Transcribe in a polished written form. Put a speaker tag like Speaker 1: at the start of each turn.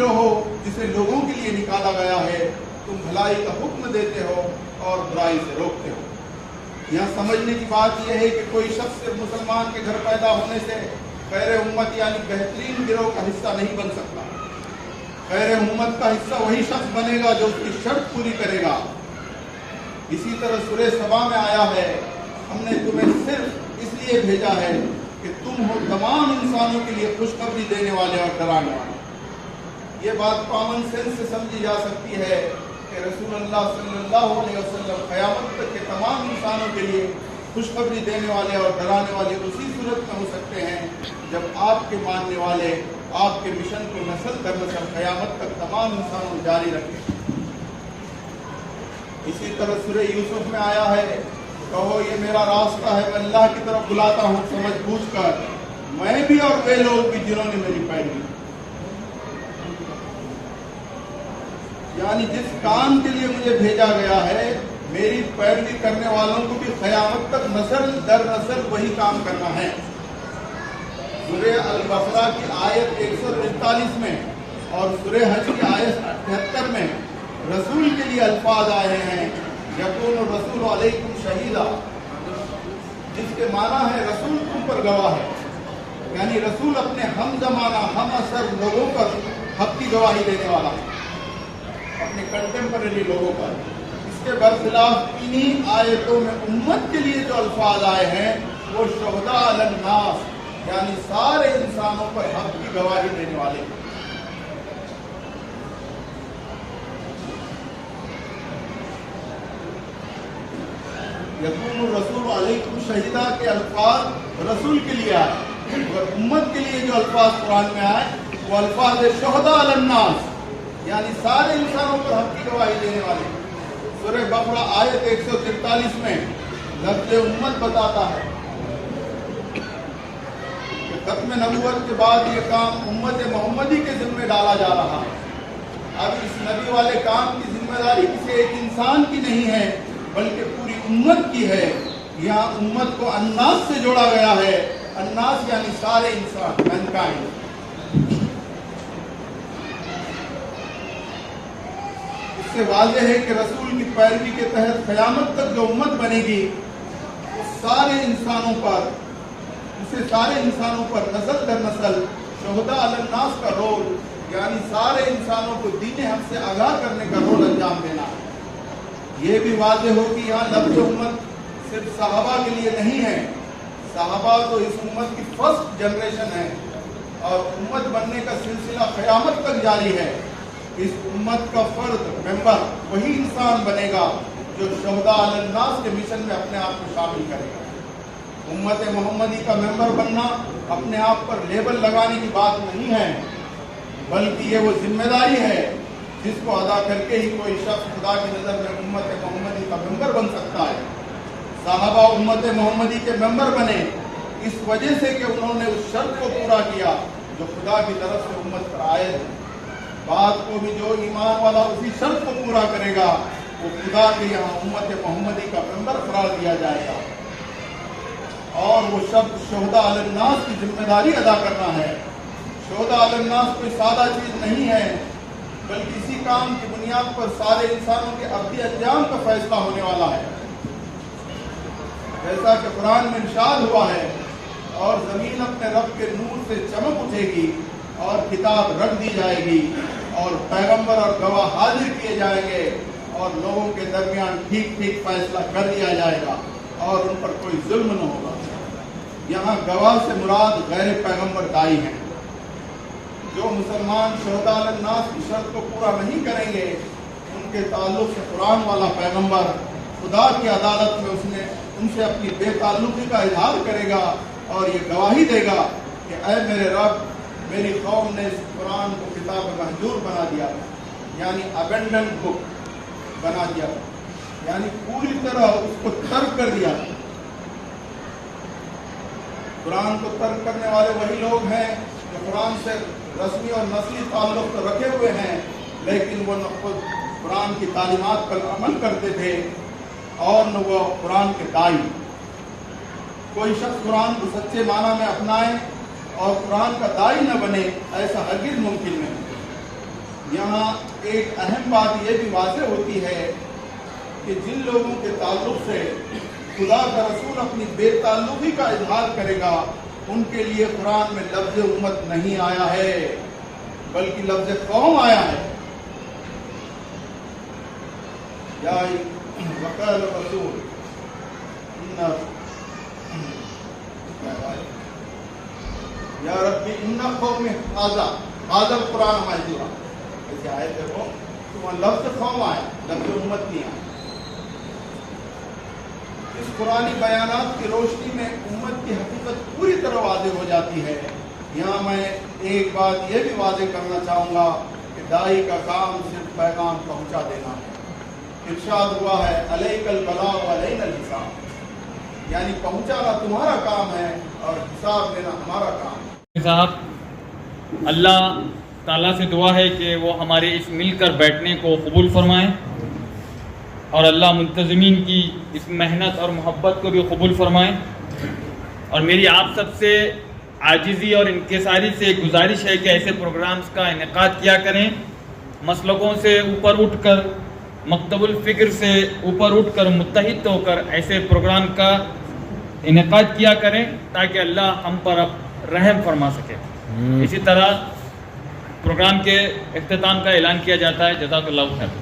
Speaker 1: گروہ ہو جسے لوگوں کے لیے نکالا گیا ہے، تم بھلائی کا حکم دیتے ہو اور برائی سے روکتے ہو۔ یہاں سمجھنے کی بات یہ ہے کہ کوئی شخص صرف مسلمان کے گھر پیدا ہونے سے خیر امت یعنی بہترین گروہ کا حصہ نہیں بن سکتا۔ خیر امت کا حصہ وہی شخص بنے گا جو اس کی شرط پوری کرے گا۔ اسی طرح سورہ سبا میں آیا ہے، ہم نے تمہیں صرف اس لیے بھیجا ہے کہ تم ہو تمام انسانوں کے لیے خوشخبری دینے والے اور ڈرانے والے۔ یہ بات کامن سینس سے سمجھی جا سکتی ہے کہ رسول اللہ صلی اللہ علیہ وسلم قیامت تک کے تمام انسانوں کے لیے خوشخبری دینے والے اور ڈرانے والے اسی صورت میں ہو سکتے ہیں جب آپ کے ماننے والے آپ کے مشن کو نسل در نسل قیامت تک تمام انسانوں جاری رکھیں۔ اسی طرح سورہ یوسف میں آیا ہے، کہو یہ میرا راستہ ہے، میں اللہ کی طرف بلاتا ہوں سمجھ بوجھ کر، میں بھی اور وہ لوگ بھی جنہوں نے میری پیروی۔ یعنی جس کام کے لیے مجھے بھیجا گیا ہے، میری پیروی کرنے والوں کو بھی قیامت تک نسل در نسل وہی کام کرنا ہے۔ سورہ البقرہ کی آیت 143 میں اور سورہ حج کی آیت 78 میں رسول کے لیے الفاظ آئے ہیں، یکون الرسول علیکم شہیدا، جس کے معنی ہے رسول تم پر گواہ ہے، یعنی رسول اپنے ہم زمانہ ہم اثر لوگوں پر حق کی گواہی دینے والا ہے، اپنے کنٹمپریری لوگوں پر۔ اس کے برخلاف انہی آیتوں میں امت کے لیے جو الفاظ آئے ہیں وہ شہداء علی الناس، یعنی سارے انسانوں پر حق کی گواہی دینے والے ہیں۔ یکون الرسول علیکم شہیدا کے الفاظ رسول کے لیے آئے، اور امت کے لیے جو الفاظ قرآن میں آئے وہ الفاظ شہداء علی الناس، یعنی سارے انسانوں پر حق کی گواہی دینے والے۔ سورہ بقرہ آیت 143 میں لفظ امت بتاتا ہے کہ ختم نبوت کے بعد یہ کام امت محمدی کے ذمہ ڈالا جا رہا ہے۔ اب اس نبی والے کام کی ذمہ داری کسی ایک انسان کی نہیں ہے بلکہ پوری امت کی ہے۔ یہاں امت کو الناس سے جوڑا گیا ہے، الناس یعنی سارے انسان، مینکائنڈ۔ اس سے واضح ہے کہ رسول کی پیروی کے تحت قیامت تک جو امت بنے گی اس سارے انسانوں پر، اسے سارے انسانوں پر نسل در نسل شہداء علی الناس کا رول، یعنی سارے انسانوں کو دین حق سے آگاہ کرنے کا رول انجام دینا ہے۔ یہ بھی واضح ہو کہ یہاں لفظ امت صرف صحابہ کے لیے نہیں ہے، صحابہ تو اس امت کی فرسٹ جنریشن ہے اور امت بننے کا سلسلہ قیامت تک جاری ہے۔ اس امت کا فرد ممبر وہی انسان بنے گا جو شہداء علی الناس کے مشن میں اپنے آپ کو شامل کرے گا۔ امت محمدی کا ممبر بننا اپنے آپ پر لیبل لگانے کی بات نہیں ہے، بلکہ یہ وہ ذمہ داری ہے جس کو ادا کر کے ہی کوئی شخص خدا کی نظر میں امت محمدی کا ممبر بن سکتا ہے۔ صحابہ امت محمدی کے ممبر بنے اس وجہ سے کہ انہوں نے اس شرط کو پورا کیا جو خدا کی طرف سے امت پر آئے ہے۔ بعد کو بھی جو ایمان والا اسی شرط کو پورا کرے گا وہ خدا کے یہاں امت محمدی کا ممبر قرار دیا جائے گا، اور وہ شخص شہداء علی الناس کی ذمہ داری ادا کرنا ہے۔ شہداء علی الناس کوئی سادہ چیز نہیں ہے، بلکہ اسی کام کی بنیاد پر سارے انسانوں کے ابدی انجام کا فیصلہ ہونے والا ہے۔ جیسا کہ قرآن میں ارشاد ہوا ہے، اور زمین اپنے رب کے نور سے چمک اٹھے گی اور کتاب رکھ دی جائے گی اور پیغمبر اور گواہ حاضر کیے جائیں گے اور لوگوں کے درمیان ٹھیک ٹھیک فیصلہ کر دیا جائے گا اور ان پر کوئی ظلم نہ ہوگا۔ یہاں گواہ سے مراد غیر پیغمبر دائی ہیں۔ جو مسلمان شہداء علی الناس کی شرط کو پورا نہیں کریں گے ان کے تعلق سے قرآن والا پیغمبر خدا کی عدالت میں ان سے اپنی بے تعلقی کا اظہار کرے گا اور یہ گواہی دے گا کہ اے میرے رب، میری قوم نے اس قرآن کو کتاب مہجور بنا دیا، یعنی ابینڈنڈ بک بنا دیا، یعنی پوری طرح اس کو ترک کر دیا۔ قرآن کو ترک کرنے والے وہی لوگ ہیں جو قرآن سے رسمی اور نسلی تعلق تو رکھے ہوئے ہیں لیکن وہ نہ خود قرآن کی تعلیمات پر عمل کرتے تھے اور نہ وہ قرآن کے دائی۔ کوئی شخص قرآن کو سچے معنی میں اپنائے اور قرآن کا دائی نہ بنے، ایسا ہرگز ممکن نہیں۔ یہاں ایک اہم بات یہ بھی واضح ہوتی ہے کہ جن لوگوں کے تعلق سے خدا کا رسول اپنی بے تعلقی کا اظہار کرے گا ان کے لیے قرآن میں لفظ امت نہیں آیا ہے بلکہ لفظ قوم آیا ہے. یا وقال الرسول یا ربی ان قوم هذا القرآن ماجورا. ایسے آئے دیکھو تو وہاں لفظ قوم آیا لفظ امت نہیں آیا. اس قرآنی بیانات کی روشنی میں امت کی حقیقت پوری طرح واضح ہو جاتی ہے. یہاں میں ایک بات یہ بھی واضح کرنا چاہوں گا کہ داعی کا کام صرف پیغام پہنچا دینا ہے. ارشاد ہوا ہے علیک البلاغ وعلینا الحساب, یعنی پہنچانا تمہارا کام ہے اور حساب لینا ہمارا کام ہے.
Speaker 2: صاحب اللہ تعالیٰ سے دعا ہے کہ وہ ہمارے اس مل کر بیٹھنے کو قبول فرمائیں اور اللہ منتظمین کی اس محنت اور محبت کو بھی قبول فرمائیں. اور میری آپ سب سے عاجزی اور انکساری سے گزارش ہے کہ ایسے پروگرامز کا انعقاد کیا کریں, مسلکوں سے اوپر اٹھ کر, مکتب الفکر سے اوپر اٹھ کر, متحد ہو کر ایسے پروگرام کا انعقاد کیا کریں تاکہ اللہ ہم پر اب رحم فرما سکے. اسی طرح پروگرام کے اختتام کا اعلان کیا جاتا ہے. جزاک اللہ خیر.